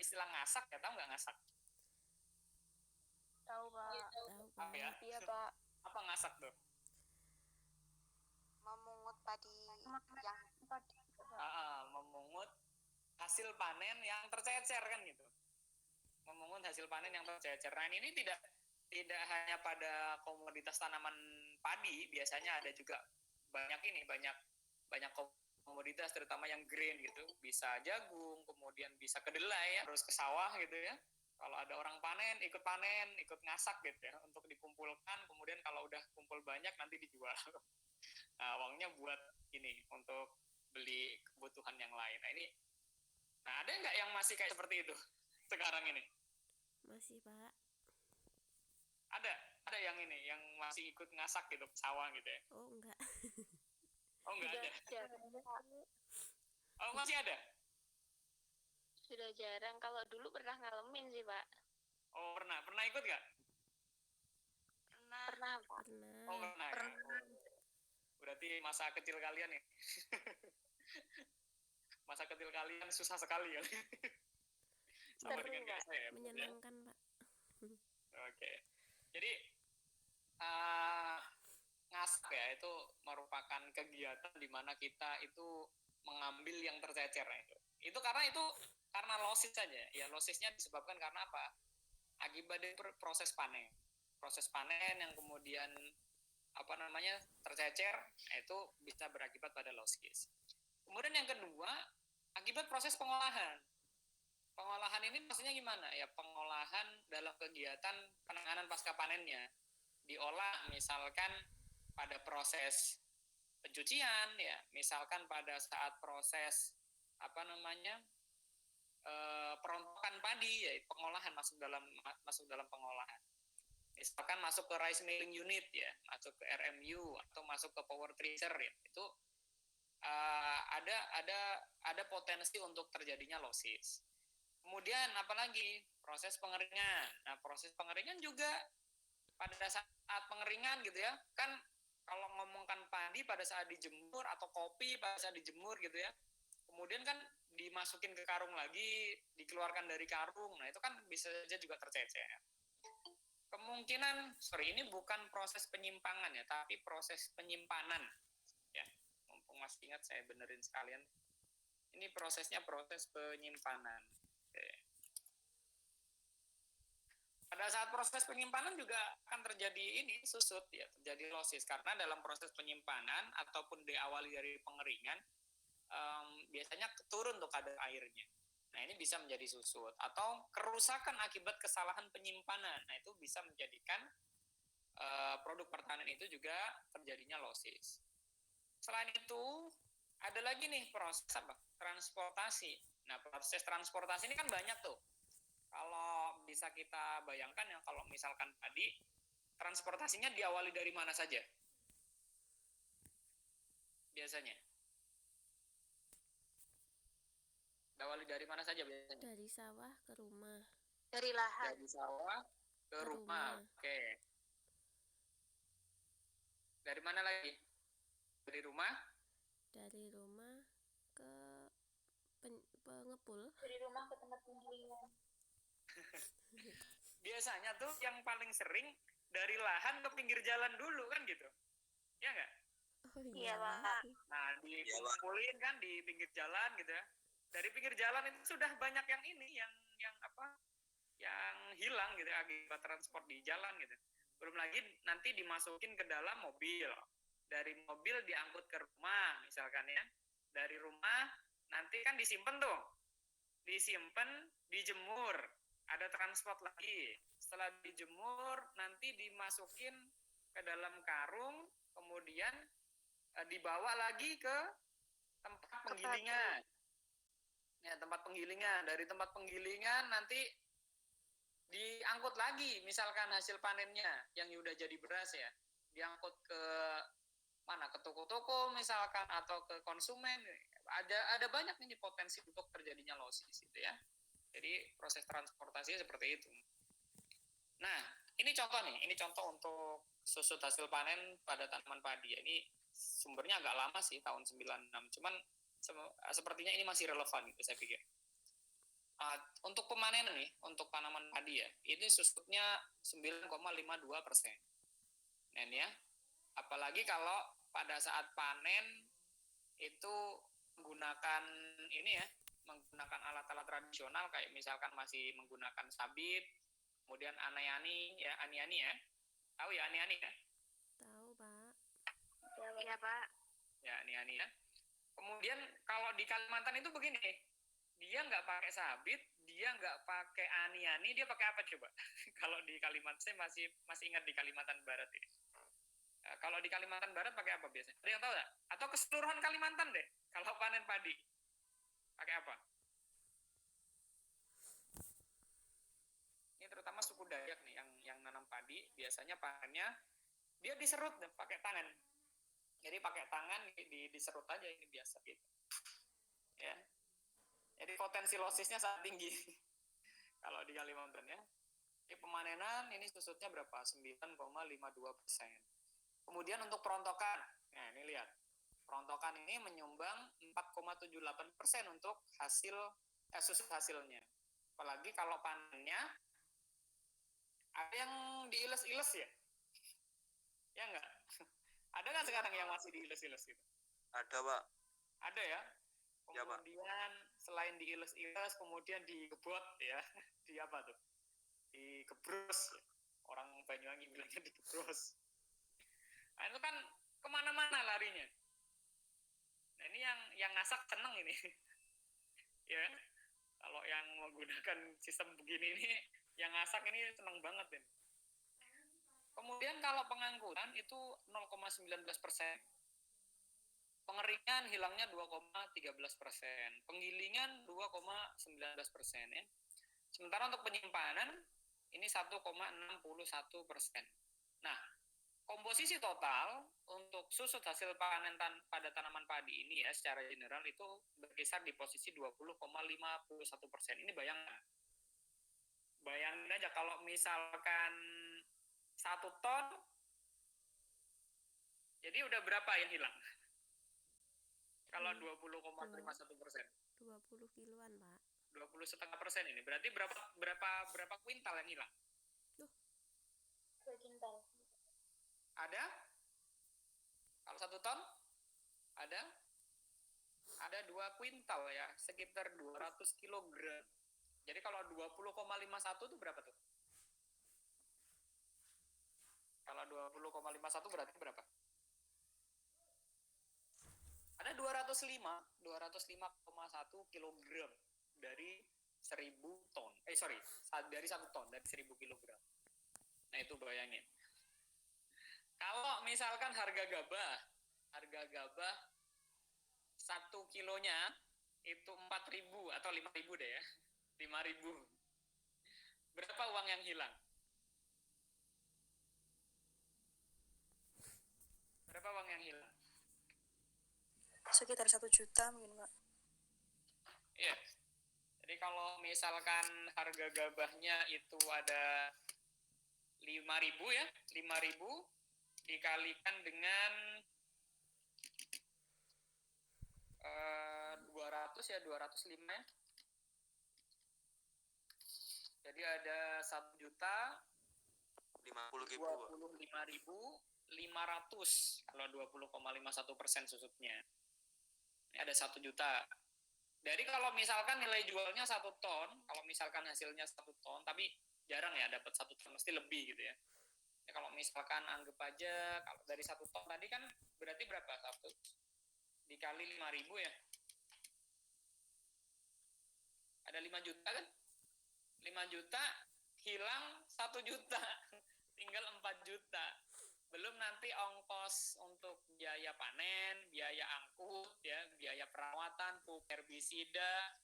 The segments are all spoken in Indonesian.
istilah ngasak ya, tahu nggak ngasak? Tahu, Pak. Tahu, Pak. Apa ya? Iya, Pak. Apa ngasak tuh? Memungut padi yang Memungut hasil panen yang tercecer kan gitu. Memungut hasil panen yang tercecer. Nah, ini tidak hanya pada komoditas tanaman padi, biasanya ada juga banyak komoditas terutama yang grain gitu. Bisa jagung, kemudian bisa kedelai ya, terus ke sawah gitu ya. Kalau ada orang panen, ikut ngasak gitu ya, untuk dikumpulkan, kemudian kalau udah kumpul banyak nanti dijual. Nah, uangnya buat ini, untuk beli kebutuhan yang lain. Nah, ada nggak yang masih kayak seperti itu sekarang ini? Masih, Pak. Ada yang ini, yang masih ikut ngasak gitu, sawah gitu ya? Oh, enggak. Oh, enggak ada. Jarang, Pak. Oh, masih ada? Sudah jarang. Kalau dulu pernah ngalamin sih, Pak. Oh, pernah ikut nggak? Pernah, Pak. Pernah. Oh, pernah. Ya? Berarti masa kecil kalian nih. Masa kecil kalian susah sekali ya. Sama dengan kayak saya. Menyenangkan, ya? Pak. Oke. Jadi ngasak ya, itu merupakan kegiatan di mana kita itu mengambil yang tercecer ya. Itu karena losis saja. Ya, losisnya disebabkan karena apa? Akibat dari proses panen. Proses panen yang kemudian tercecer, itu bisa berakibat pada losis. Kemudian yang kedua, akibat proses pengolahan. Pengolahan ini maksudnya gimana? Ya, pengolahan dalam kegiatan penanganan pasca panennya. Diolah misalkan pada proses pencucian ya, misalkan pada saat proses perontokan padi ya, pengolahan masuk dalam pengolahan. Misalkan masuk ke rice milling unit ya, masuk ke RMU atau masuk ke power thresher ya, itu ada potensi untuk terjadinya losis. Kemudian apalagi proses pengeringan. Nah, proses pengeringan juga pada saat pengeringan gitu ya, kan kalau ngomongkan padi pada saat dijemur atau kopi pada saat dijemur gitu ya, kemudian kan dimasukin ke karung lagi, dikeluarkan dari karung, nah itu kan bisa saja juga tercecer. Kemungkinan, ini bukan proses penyimpangan ya, tapi proses penyimpanan ya. Mumpung masih ingat, saya benerin sekalian. Ini prosesnya proses penyimpanan. Oke. Pada saat proses penyimpanan juga akan terjadi susut ya, terjadi losis, karena dalam proses penyimpanan ataupun diawali dari pengeringan, biasanya turun tuh kadar airnya. Nah, ini bisa menjadi susut atau kerusakan akibat kesalahan penyimpanan. Nah, itu bisa menjadikan produk pertanian itu juga terjadinya losis. Selain itu, ada lagi nih proses transportasi. Nah, proses transportasi ini kan banyak tuh. Kalau bisa kita bayangkan ya, kalau misalkan padi, transportasinya diawali dari mana saja? Biasanya. Diawali dari mana saja biasanya? Dari sawah ke rumah. Dari lahan. Dari sawah ke rumah. Oke. Dari mana lagi? Dari rumah? Dari rumah ke pengepul. Dari rumah ke tempat penggilingan. Biasanya tuh yang paling sering dari lahan ke pinggir jalan dulu kan gitu. Ya nggak? Oh iya, Pak. Nah, dikumpulin kan di pinggir jalan gitu ya. Dari pinggir jalan itu sudah banyak yang yang hilang gitu akibat transport di jalan gitu. Belum lagi nanti dimasukin ke dalam mobil. Dari mobil diangkut ke rumah misalkan ya. Dari rumah nanti kan disimpan tuh. Disimpan, dijemur. Ada transport lagi. Setelah dijemur nanti dimasukin ke dalam karung, kemudian dibawa lagi ke tempat penggilingan. Ya, tempat penggilingan. Dari tempat penggilingan nanti diangkut lagi misalkan hasil panennya yang udah jadi beras ya, diangkut ke mana, ke toko-toko misalkan atau ke konsumen. Ada banyak nih potensi untuk terjadinya losis itu ya. Jadi proses transportasi seperti itu. Nah, ini contoh untuk susut hasil panen pada tanaman padi. Ini sumbernya agak lama sih, tahun 96. Cuman sepertinya ini masih relevan gitu saya pikir. Untuk pemanenan nih, untuk tanaman padi ya, ini susutnya 9,52%. Nah ini ya, apalagi kalau pada saat panen itu menggunakan ini ya, menggunakan alat-alat tradisional kayak misalkan masih menggunakan sabit, kemudian ani-ani ya, tahu ya ani-ani ya? Tahu, Pak. Iya, Pak. Ya ani-ani ya. Kemudian kalau di Kalimantan itu begini, dia nggak pakai sabit, dia nggak pakai ani-ani, dia pakai apa coba? Kalau di Kalimantan, saya masih ingat di Kalimantan Barat ini. Kalau di Kalimantan Barat pakai apa biasanya? Ada yang tahu nggak? Atau keseluruhan Kalimantan deh, kalau panen padi, pakai apa? Ini terutama suku Dayak nih, yang nanam padi, biasanya panennya dia diserut deh, pakai tangan. Jadi pakai tangan diserut aja, ini biasa gitu. Ya. Jadi potensi losisnya sangat tinggi kalau di Kalimantan ya. Jadi pemanenan ini susutnya berapa? 9,52%. Kemudian untuk perontokan, nah ini lihat, perontokan ini menyumbang 4,78% untuk susut hasilnya. Apalagi kalau panennya ada yang diiles-iles ya, ya enggak? Ada nggak sekarang yang masih diiles-iles gitu? Ada, Pak. Ada ya. Ya, Pak. Kemudian selain diiles-iles, kemudian digebot ya, di apa tuh? Digebrus. Orang Banyuwangi bilangnya digebrus. Nah, itu kan kemana-mana larinya. Nah ini yang ngasak seneng ini, ya. Kalau yang menggunakan sistem begini ini, yang ngasak ini seneng banget ini. Kemudian kalau pengangguran itu 0,19%. Pengeringan hilangnya 2,13%. Penggilingan 2,19% ya. Sementara untuk penyimpanan ini 1,61%. Nah, komposisi total untuk susut hasil panen pada tanaman padi ini ya secara general itu berkisar di posisi 20,51%. Ini bayangin aja kalau misalkan 1 ton, jadi udah berapa yang hilang? Kalau 20,51%. 20 kiloan, Pak. 20,5% ini. Berarti berapa kuintal yang hilang? 2 kintal. Ada? Kalau 1 ton? Ada? Ada 2 kuintal ya, sekitar 200 kilogram. Jadi kalau 20,51 itu berapa tuh? Kalau 20,51 berarti berapa? Ada 205,1 kilogram dari 1000 ton. Dari 1 ton, dari 1000 kilogram. Nah itu bayangin. Kalau misalkan harga gabah 1 kilonya itu 4.000 atau 5.000 deh ya. 5.000. Berapa uang yang hilang? Berapa uang yang hilang? Sekitar 1 juta mungkin, Pak. Iya. Jadi kalau misalkan harga gabahnya itu ada 5.000 ya, 5.000 dikalikan dengan 200 ya, 205 ya. Jadi ada 1 juta 50.000, 25.500 kalau 20,51% susutnya. Ini ada 1 juta. Jadi kalau misalkan nilai jualnya 1 ton, kalau misalkan hasilnya 1 ton, tapi jarang ya dapat 1 ton, mesti lebih gitu ya. Ya kalau misalkan anggap aja kalau dari 1 ton tadi kan berarti berapa? 1 dikali 5.000 ya. Ada 5 juta kan? 5 juta hilang 1 juta. Tinggal 4 juta. Belum nanti ongkos untuk biaya panen, biaya angkut, ya, biaya perawatan, pupuk herbisida,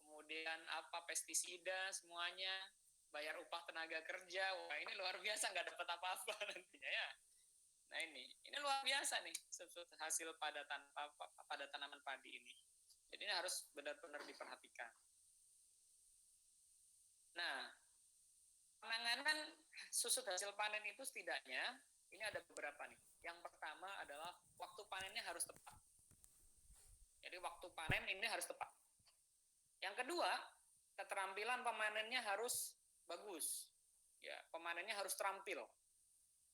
kemudian pestisida semuanya, bayar upah tenaga kerja. Wah, ini luar biasa, nggak dapat apa-apa nantinya ya. Nah ini luar biasa nih hasil pada tanaman padi ini. Jadi ini harus benar-benar diperhatikan. Nah, penanganan susut hasil panen itu setidaknya ini ada beberapa nih. Yang pertama adalah waktu panennya harus tepat. Jadi waktu panen ini harus tepat. Yang kedua, keterampilan pemanennya harus bagus. Ya, pemanennya harus terampil.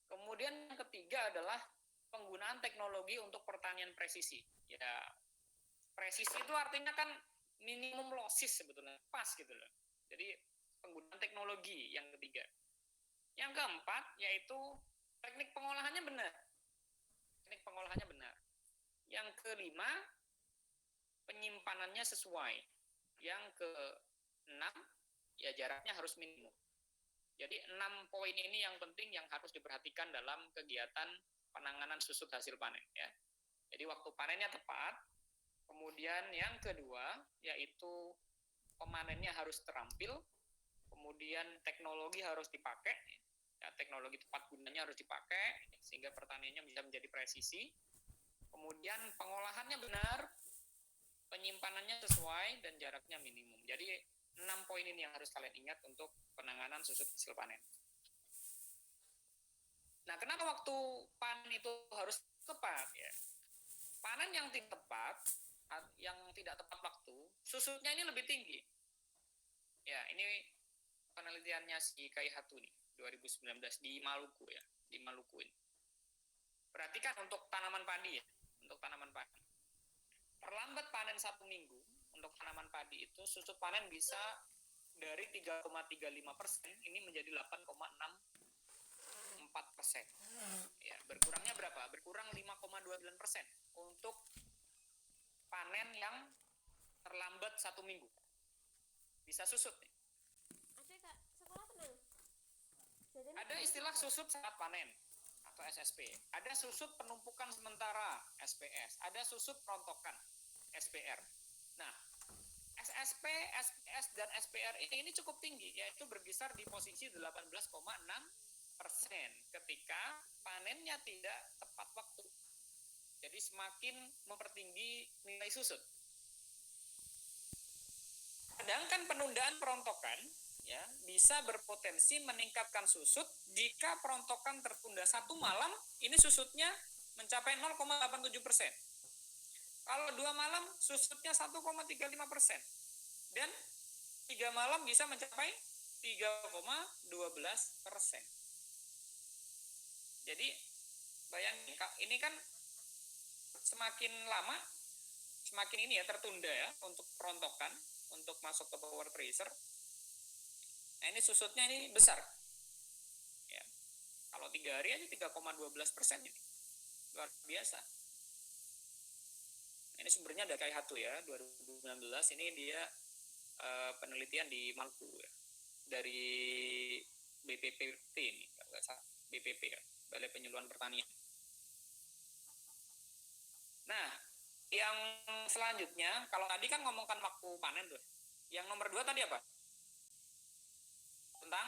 Kemudian yang ketiga adalah penggunaan teknologi untuk pertanian presisi. Ya, presisi itu artinya kan minimum losses sebetulnya, pas gitu loh. Jadi penggunaan teknologi yang ketiga. Yang keempat yaitu teknik pengolahannya benar. Teknik pengolahannya benar. Yang kelima, penyimpanannya sesuai. Yang keenam, ya jaraknya harus minimum. Jadi 6 poin ini yang penting yang harus diperhatikan dalam kegiatan penanganan susut hasil panen ya. Jadi waktu panennya tepat. Kemudian yang kedua yaitu pemanennya harus terampil. Kemudian teknologi harus dipakai. Ya, teknologi tepat gunanya harus dipakai sehingga pertaniannya bisa menjadi presisi. Kemudian pengolahannya benar, penyimpanannya sesuai dan jaraknya minimum. Jadi 6 poin ini yang harus kalian ingat untuk penanganan susut hasil panen. Nah, kenapa waktu panen itu harus tepat ya? Panen yang tidak tepat waktu, susutnya ini lebih tinggi. Ya, ini penelitiannya si Kai Hatu nih, 2019 di Maluku ya, di Maluku ini. Perhatikan untuk tanaman padi ya, untuk tanaman padi. Terlambat panen 1 minggu untuk tanaman padi itu susut panen bisa dari 3,35% ini menjadi 8,64%. Ya, berkurangnya berapa? Berkurang 5,29% untuk panen yang terlambat 1 minggu. Bisa susut nih. Ada istilah susut saat panen atau SSP. Ada susut penumpukan sementara SPS. Ada susut perontokan SPR. Nah, SSP, SPS, dan SPR ini cukup tinggi, yaitu berkisar di posisi 18,6% ketika panennya tidak tepat waktu. Jadi semakin mempertinggi nilai susut. Sedangkan penundaan perontokan ya bisa berpotensi meningkatkan susut jika perontokan tertunda 1 malam, ini susutnya mencapai 0,87%. Kalau 2 malam susutnya 1,35%. Dan 3 malam bisa mencapai 3,12%. Jadi bayangin, ini kan semakin lama semakin ini ya tertunda ya untuk perontokan, untuk masuk ke power tracer. Nah, ini susutnya ini besar. Ya. Kalau 3 hari aja 3,12% ini. Luar biasa. Ini sumbernya dari Kai Hatu ya, 2019. Ini dia penelitian di Maluku ya. Dari BPPT ini, enggak salah, BPP ya, Balai Penyuluhan Pertanian. Nah, yang selanjutnya, kalau tadi kan ngomongkan waktu panen tuh. Yang nomor 2 tadi apa? Tentang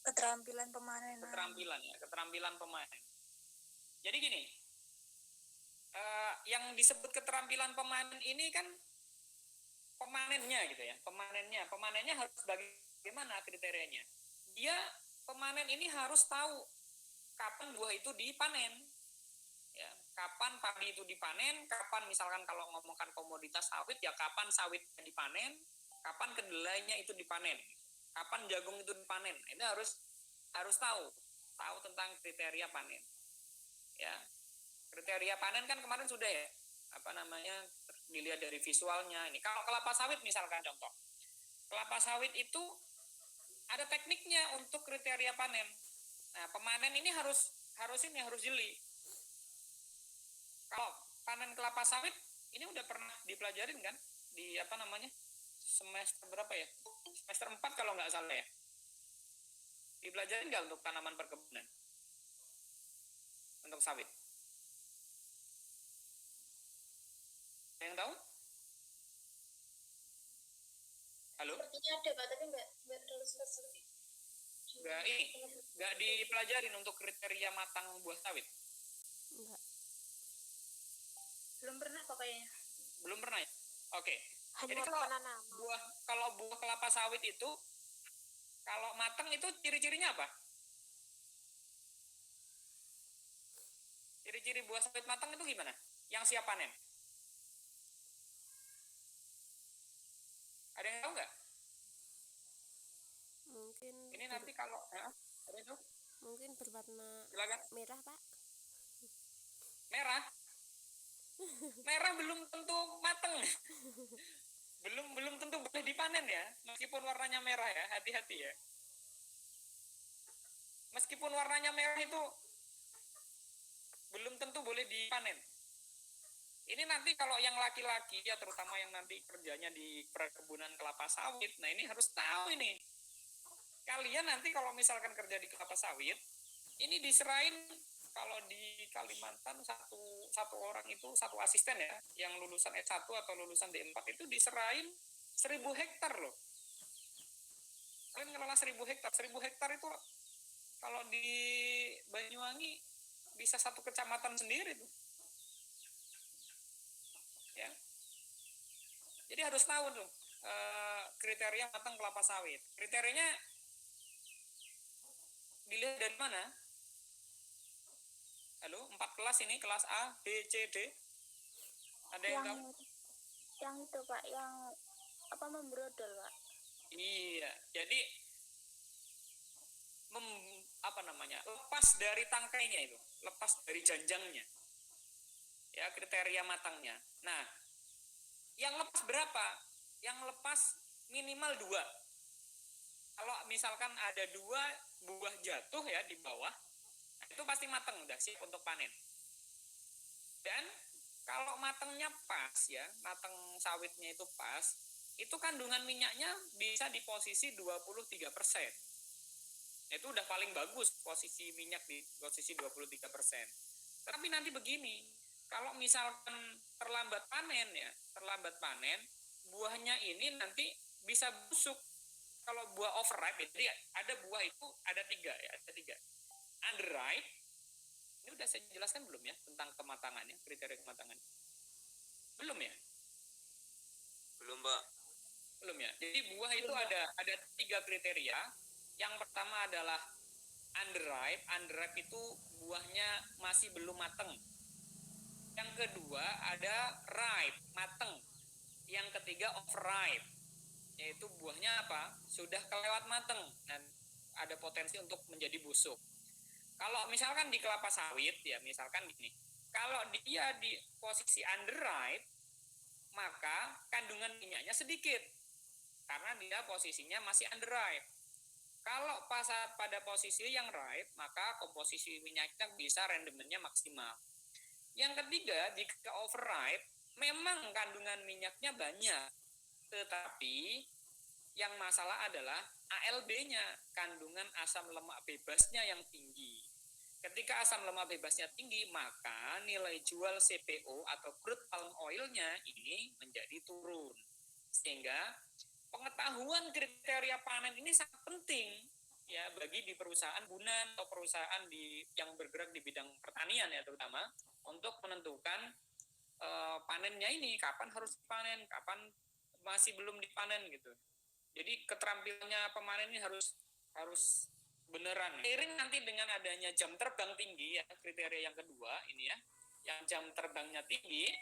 Keterampilan pemanen. keterampilan ya, keterampilan pemanen. Jadi gini, yang disebut keterampilan pemanen ini kan pemanennya gitu ya, pemanennya harus bagaimana kriterianya? Dia pemanen ini harus tahu kapan buah itu dipanen, ya, kapan padi itu dipanen, kapan misalkan kalau ngomongkan komoditas sawit ya kapan sawitnya dipanen, kapan kedelainya itu dipanen, kapan jagung itu dipanen, itu harus tahu tentang kriteria panen, ya. Kriteria panen kan kemarin sudah ya, dilihat dari visualnya ini. Kalau kelapa sawit misalkan contoh, kelapa sawit itu ada tekniknya untuk kriteria panen. Nah, pemanen ini harus jeli. Kalau panen kelapa sawit ini udah pernah dipelajarin kan di semester berapa ya? Semester 4 kalau nggak salah ya. Dipelajarin nggak untuk tanaman perkebunan? Untuk sawit? Ada yang tahu? Halo? Sepertinya ada Pak, tapi nggak terlalu spesifik. Nggak dipelajarin untuk kriteria matang buah sawit? Enggak. Belum pernah Pak kayaknya. Belum pernah ya? Oke. Hanya Jadi kalau buah kelapa sawit itu kalau matang itu ciri-cirinya apa? Ciri-ciri buah sawit matang itu gimana? Yang siap panen? Ada yang tahu nggak? Mungkin Ini nanti kalau apa itu? mungkin berwarna Silakan. merah, Pak. Merah. Merah belum tentu mateng. belum tentu boleh dipanen ya, meskipun warnanya merah ya, hati-hati ya. Meskipun warnanya merah itu belum tentu boleh dipanen. Ini nanti kalau yang laki-laki ya, terutama yang nanti kerjanya di perkebunan kelapa sawit, nah ini harus tahu ini. Kalian nanti kalau misalkan kerja di kelapa sawit, ini diserahin, kalau di Kalimantan satu orang itu, satu asisten ya, yang lulusan S1 atau lulusan D4 itu diserahin 1000 hektar loh. Kalian ngelola 1000 hektar. 1000 hektar itu kalau di Banyuwangi bisa satu kecamatan sendiri tuh. Ya. Jadi harus tahu tuh kriteria matang kelapa sawit. Kriterianya dilihat dari mana? Halo, 4 kelas ini, kelas A, B, C, D. Ada yang tahu? Yang itu Pak, yang apa membrodol Pak? Iya, jadi lepas dari tangkainya itu, lepas dari janjangnya. Ya, kriteria matangnya. Nah, yang lepas berapa? Yang lepas minimal 2. Kalau misalkan ada 2 buah jatuh ya di bawah, itu pasti matang, udah siap untuk panen. Dan kalau matangnya pas ya, matang sawitnya itu pas, itu kandungan minyaknya bisa di posisi 23%. Itu udah paling bagus posisi minyak di posisi 23%. Tapi nanti begini, kalau misalkan terlambat panen, buahnya ini nanti bisa busuk. Kalau buah overripe, jadi ada buah itu ada 3 ya, ada 3. Underripe, ini udah saya jelaskan belum ya tentang kematangannya, kriteria kematangan? Belum ya? Belum, Pak. Belum ya. Jadi buah itu ada 3 kriteria. Yang pertama adalah underripe. Underripe itu buahnya masih belum matang. Yang kedua ada ripe, matang. Yang ketiga overripe, yaitu buahnya apa? Sudah kelewat matang dan ada potensi untuk menjadi busuk. Kalau misalkan di kelapa sawit ya, misalkan gini, kalau dia di posisi underripe, maka kandungan minyaknya sedikit karena dia posisinya masih underripe. Kalau pada posisi yang ripe, maka komposisi minyaknya bisa rendemennya maksimal. Yang ketiga, jika overripe, memang kandungan minyaknya banyak, tetapi yang masalah adalah ALB-nya, kandungan asam lemak bebasnya yang tinggi. Ketika asam lemak bebasnya tinggi, maka nilai jual CPO atau crude palm oil-nya ini menjadi turun. Sehingga pengetahuan kriteria panen ini sangat penting ya bagi di perusahaan bunan atau perusahaan yang bergerak di bidang pertanian ya, terutama untuk menentukan panennya ini kapan harus dipanen, kapan masih belum dipanen gitu. Jadi keterampilannya pemanen ini harus beneran. Seiring nanti dengan adanya jam terbang tinggi ya, kriteria yang kedua ini ya, yang jam terbangnya tinggi,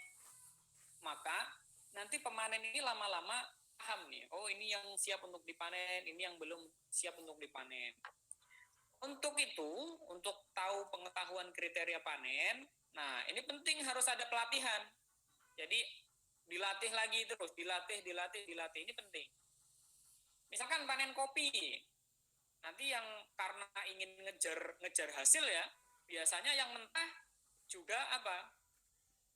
maka nanti pemanen ini lama-lama paham nih, oh ini yang siap untuk dipanen, ini yang belum siap untuk dipanen. Untuk itu, untuk tahu pengetahuan kriteria panen, nah ini penting harus ada pelatihan. Jadi dilatih lagi terus, dilatih, ini penting. Misalkan panen kopi, nanti yang karena ingin ngejar hasil ya, biasanya yang mentah juga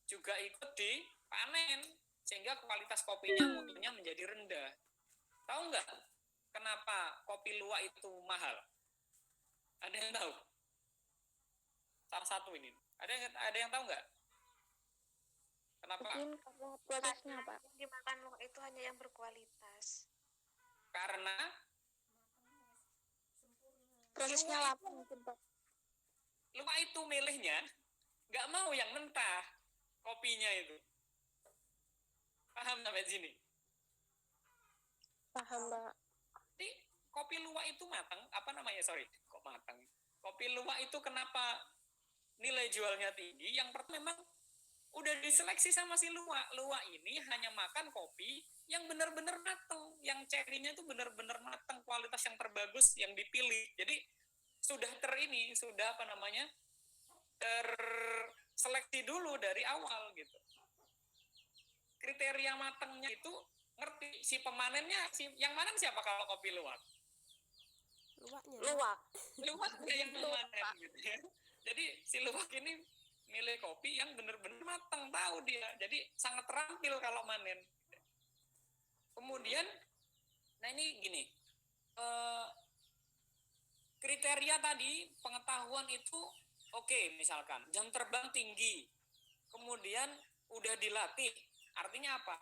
juga ikut dipanen, sehingga kualitas kopinya mutunya menjadi rendah. Tahu nggak kenapa kopi luwak itu mahal? Ada yang tahu? Salah satu ini. Ada yang tahu nggak? Kenapa? Mungkin karena prosesnya Pak. Yang dimakan luwak itu hanya yang berkualitas. Karena Prosesnya luwak lama mungkin Pak. luwak itu milihnya nggak mau yang mentah kopinya itu. Paham sampai sini? Paham Pak. Jadi kopi luwak itu matang, Kopi luwak itu kenapa nilai jualnya tinggi? Yang pertama memang udah diseleksi sama si luwak. Luwak ini hanya makan kopi yang benar-benar matang, yang cerinya itu benar-benar matang, kualitas yang terbagus yang dipilih. Jadi sudah sudah apa namanya, terseleksi dulu dari awal gitu. Kriteria matangnya itu ngerti si pemanennya, yang mana siapa kalau kopi luwak? Luwaknya. Luwaknya yang memanen gitu ya. Jadi si luwak ini milih kopi yang benar-benar matang, tahu dia. Jadi sangat terampil kalau manen. Kemudian, nah ini gini, kriteria tadi pengetahuan itu oke, misalkan jam terbang tinggi, kemudian udah dilatih, artinya apa?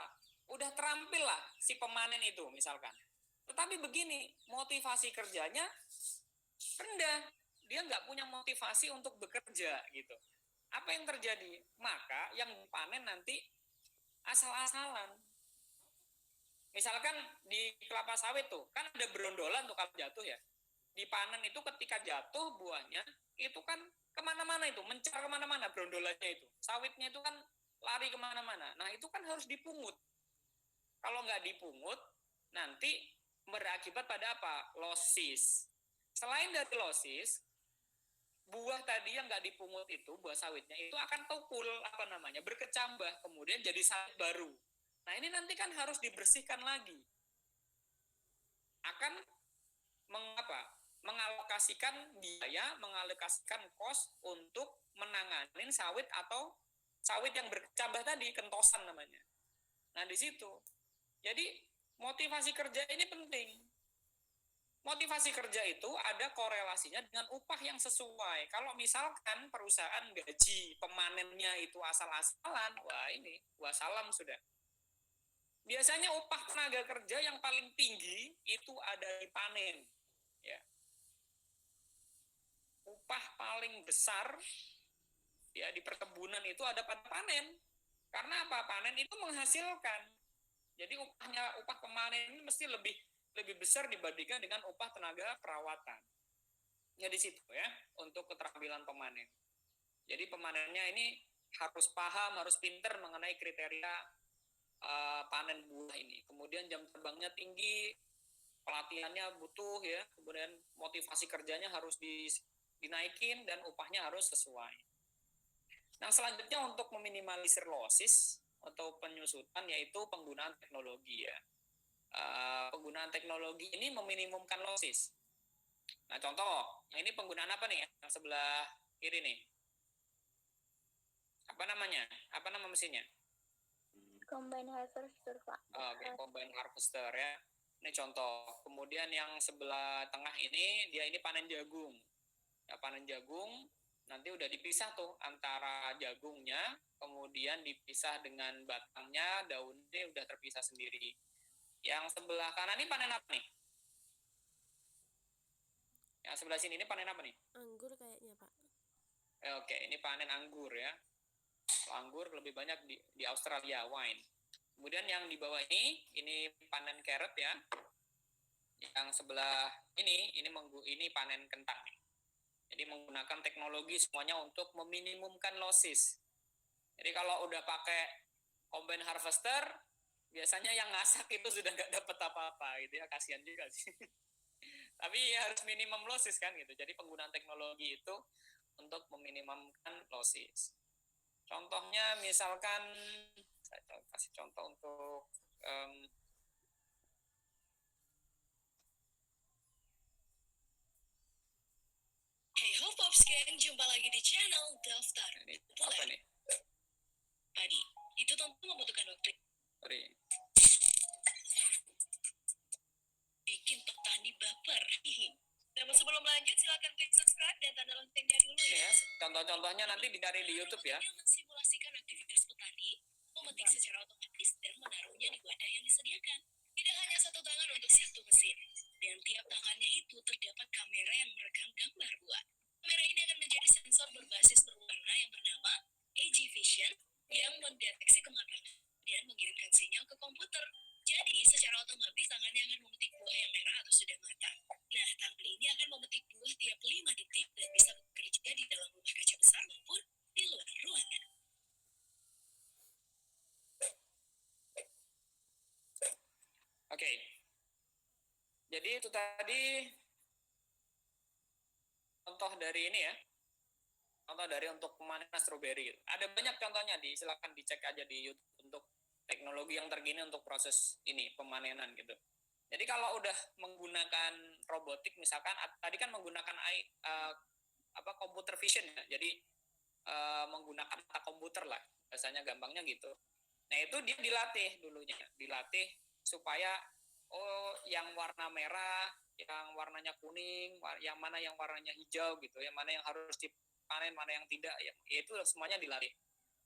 Udah terampil lah si pemanen itu misalkan. Tetapi begini, motivasi kerjanya rendah, dia nggak punya motivasi untuk bekerja gitu. Apa yang terjadi? Maka yang dipanen nanti asal-asalan. Misalkan di kelapa sawit tuh kan ada berondolan tuh kalau jatuh ya. Dipanen itu ketika jatuh buahnya itu kan kemana-mana, itu mencar kemana-mana berondolannya itu. Sawitnya itu kan lari kemana-mana. Nah itu kan harus dipungut. Kalau nggak dipungut nanti berakibat pada apa? Losis. Selain dari losis, buah tadi yang nggak dipungut itu, buah sawitnya itu akan tukul, apa namanya, berkecambah, kemudian jadi sawit baru. Nah ini nanti kan harus dibersihkan lagi. Akan mengalokasikan biaya, mengalokasikan kos untuk menanganin sawit atau sawit yang berkecambah tadi, kentosan namanya. Nah di situ. Jadi motivasi kerja ini penting. Motivasi kerja itu ada korelasinya dengan upah yang sesuai. Kalau misalkan perusahaan gaji pemanennya itu asal-asalan, wah ini, wah salam sudah. Biasanya upah tenaga kerja yang paling tinggi itu ada di panen. Ya. Upah paling besar ya di perkebunan itu ada pada panen. Karena apa? Panen itu menghasilkan. Jadi upah pemanen ini mesti lebih besar dibandingkan dengan upah tenaga perawatan. Ya di situ ya, untuk keterampilan pemanen. Jadi pemanennya ini harus paham, harus pinter mengenai kriteria panen buah ini. Kemudian jam terbangnya tinggi, pelatihannya butuh ya, kemudian motivasi kerjanya harus dinaikin dan upahnya harus sesuai. Nah selanjutnya untuk meminimalisir losis atau penyusutan yaitu penggunaan teknologi ya. Penggunaan teknologi ini meminimumkan losis. Nah contoh, ini penggunaan apa nih? Yang sebelah kiri nih. Apa namanya? Apa nama mesinnya? Combine harvester, Pak. Oke, combine harvester ya. Ini contoh. Kemudian yang sebelah tengah ini, dia ini panen jagung. Ya, panen jagung, nanti udah dipisah tuh antara jagungnya, kemudian dipisah dengan batangnya, daunnya udah terpisah sendiri. Yang sebelah kanan ini panen apa nih? Yang sebelah sini ini panen apa nih? Anggur kayaknya, Pak. Oke, ini panen anggur ya. Anggur lebih banyak di Australia, wine. Kemudian yang di bawah ini panen carrot ya. Yang sebelah ini panen kentang nih. Jadi menggunakan teknologi semuanya untuk meminimumkan losis. Jadi kalau udah pakai combine harvester, biasanya yang ngasak itu sudah nggak dapat apa-apa gitu ya, kasihan juga sih. Tapi ya harus minimum losis kan gitu. Jadi penggunaan teknologi itu untuk meminimumkan losis. Contohnya misalkan, saya kasih contoh untuk Hey ho Pops Gang, jumpa lagi di channel Daftar ini apa nih? Padi. Itu tentu membutuhkan waktu. Sorry. Bikin petani baper. Namun sebelum lanjut, silakan klik subscribe dan tanda loncengnya dulu Ini ya. ya, contoh-contohnya nanti dicari di YouTube ya. Yang mensimulasikan aktivitas petani, memetik secara otomatis dan menaruhnya di wadah yang disediakan. Tidak hanya satu tangan untuk satu mesin, dan tiap tangannya itu terdapat kamera yang merekam gambar buah. Kamera ini akan menjadi sensor berbasis berwarna yang bernama AG Vision yang mendeteksi kematangan dan mengirimkan sinyal ke komputer. Jadi, secara otomatis tangannya akan memetik buah yang merah atau sudah matang. Nah, tangan ini akan memetik buah tiap 5 detik dan bisa bekerja di dalam rumah kaca besar maupun di luar ruangan. Jadi itu tadi contoh dari ini ya. Contoh dari untuk pemanenan stroberi. Ada banyak contohnya, silakan dicek aja di YouTube untuk teknologi yang terkini untuk proses ini pemanenan gitu. Jadi kalau udah menggunakan robotik misalkan tadi kan menggunakan computer vision ya. Jadi menggunakan mata komputer lah, biasanya gampangnya gitu. Nah, itu dia dilatih supaya yang warna merah, yang warnanya kuning, yang mana yang warnanya hijau gitu, yang mana yang harus dipanen, mana yang tidak, ya itu semuanya dilatih.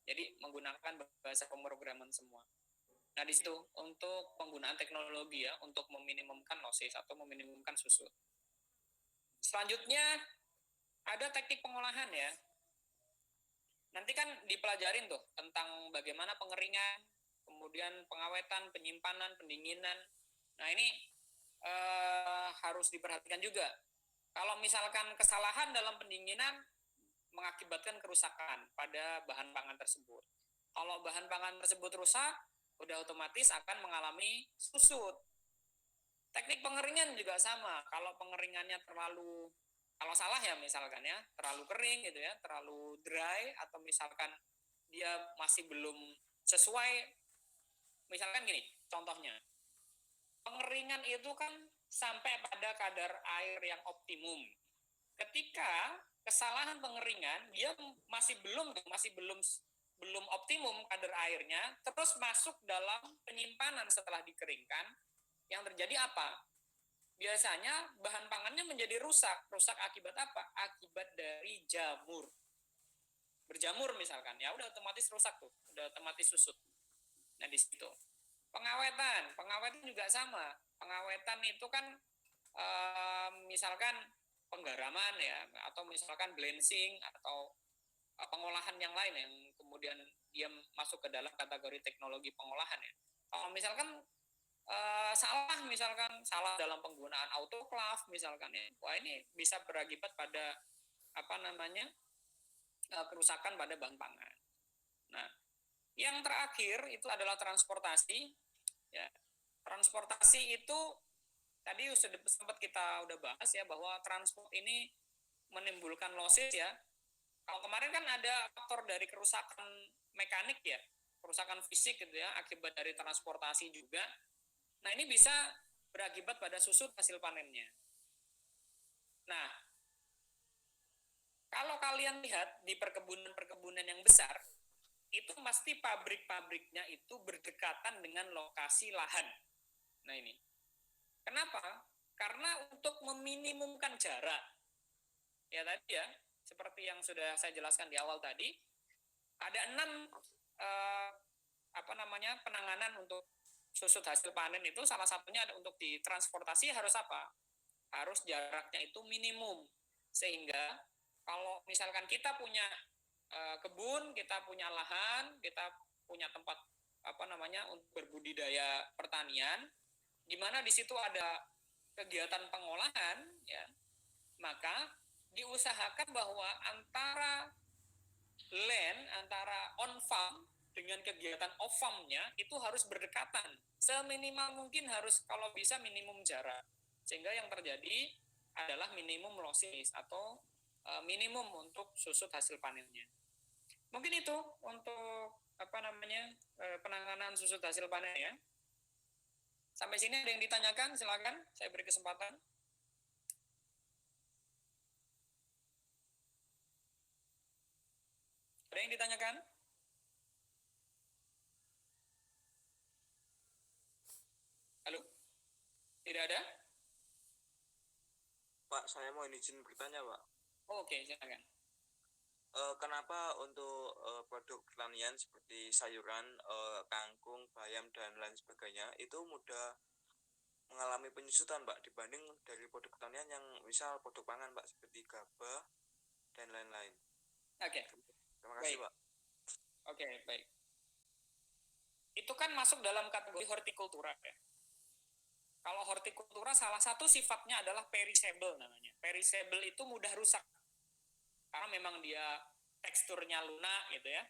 Jadi menggunakan bahasa pemrograman semua. Nah, di situ untuk penggunaan teknologi ya untuk meminimumkan losses atau meminimumkan susut. Selanjutnya ada teknik pengolahan ya. Nanti kan dipelajarin tuh tentang bagaimana pengeringan, kemudian pengawetan, penyimpanan, pendinginan. Nah, ini harus diperhatikan juga. Kalau misalkan kesalahan dalam pendinginan mengakibatkan kerusakan pada bahan pangan tersebut. Kalau bahan pangan tersebut rusak, udah otomatis akan mengalami susut. Teknik pengeringan juga sama. Kalau pengeringannya kalau salah ya misalkan ya, terlalu kering gitu ya, terlalu dry, atau misalkan dia masih belum sesuai, misalkan gini, contohnya, pengeringan itu kan sampai pada kadar air yang optimum. Ketika kesalahan pengeringan, dia masih belum optimum kadar airnya, terus masuk dalam penyimpanan setelah dikeringkan, yang terjadi apa? Biasanya bahan pangannya menjadi rusak. Rusak akibat apa? Akibat dari jamur. Berjamur misalkan, ya udah otomatis rusak tuh, udah otomatis susut. Nah, di situ. Pengawetan juga sama. Pengawetan itu kan misalkan penggaraman ya, atau misalkan blensing atau pengolahan yang lain yang kemudian dia masuk ke dalam kategori teknologi pengolahan ya. Kalau misalkan salah dalam penggunaan autoclave misalkan ya, wah ini bisa berakibat pada kerusakan pada bahan pangan. Nah, yang terakhir itu adalah transportasi ya. Transportasi itu tadi sempat kita udah bahas ya, bahwa transport ini menimbulkan losses ya. Kalau kemarin kan ada faktor dari kerusakan mekanik ya, kerusakan fisik gitu ya, akibat dari transportasi juga. Nah, ini bisa berakibat pada susut hasil panennya. Nah, kalau kalian lihat di perkebunan yang besar, itu pasti pabrik-pabriknya itu berdekatan dengan lokasi lahan. Nah, ini. Kenapa? Karena untuk meminimumkan jarak. Ya tadi ya, seperti yang sudah saya jelaskan di awal tadi, ada 6 penanganan untuk susut hasil panen itu. Salah satunya untuk ditransportasi harus apa? Harus jaraknya itu minimum. Sehingga kalau misalkan kita punya kebun, kita punya lahan, kita punya tempat untuk berbudidaya pertanian, di mana di situ ada kegiatan pengolahan ya, maka diusahakan bahwa antara on farm dengan kegiatan off farm-nya itu harus berdekatan. Seminimal mungkin harus, kalau bisa minimum jarak. Sehingga yang terjadi adalah minimum losses atau minimum untuk susut hasil panennya. Mungkin itu untuk penanganan susut hasil panen ya. Sampai sini ada yang ditanyakan? Silakan, saya beri kesempatan. Ada yang ditanyakan? Halo? Tidak ada? Pak, saya mau izin bertanya, Pak. Oke, silakan. Kenapa untuk produk pertanian seperti sayuran, kangkung, bayam, dan lain sebagainya itu mudah mengalami penyusutan, Pak, dibanding dari produk pertanian yang misal produk pangan, Pak, seperti gabah dan lain-lain? Oke. Terima kasih, Baik. Pak. Oke, baik. Itu kan masuk dalam kategori hortikultura ya. Kalau hortikultura salah satu sifatnya adalah perishable namanya. Perishable itu mudah rusak. Karena memang dia teksturnya lunak gitu ya.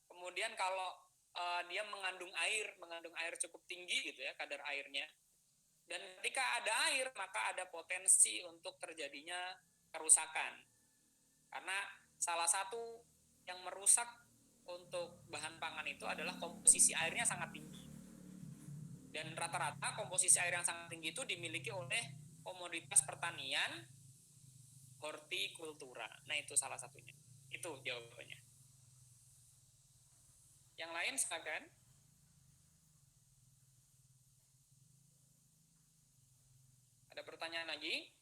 Kemudian kalau dia mengandung air cukup tinggi gitu ya, kadar airnya. Dan ketika ada air, maka ada potensi untuk terjadinya kerusakan. Karena salah satu yang merusak untuk bahan pangan itu adalah komposisi airnya sangat tinggi. Dan rata-rata komposisi air yang sangat tinggi itu dimiliki oleh komoditas pertanian hortikultura. Nah, itu salah satunya. Itu jawabannya. Yang lain silakan. Ada pertanyaan lagi?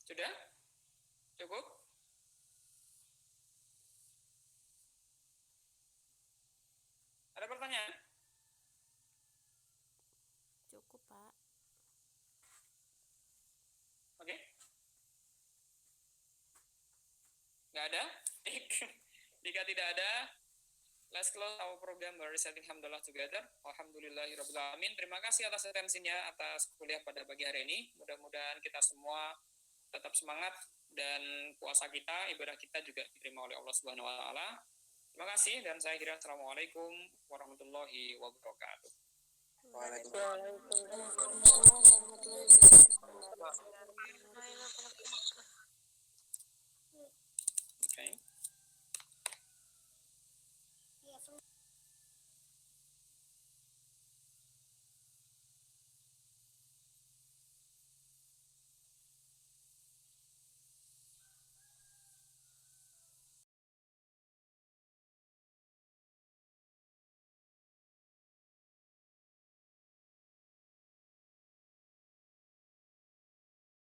Sudah? Cukup? Ada pertanyaan? Cukup, Pak. Oke. Nggak ada? Jika tidak ada, let's close our program by reciting Hamdalah together. Alhamdulillahirrahmanirrahim. Terima kasih atas atensinya, atas kuliah pada pagi hari ini. Mudah-mudahan kita semua tetap semangat dan puasa kita, ibadah kita juga diterima oleh Allah Subhanahu wa taala. Terima kasih dan saya kira assalamualaikum warahmatullahi wabarakatuh. Waalaikumsalam. Waalaikumsalam warahmatullahi wabarakatuh.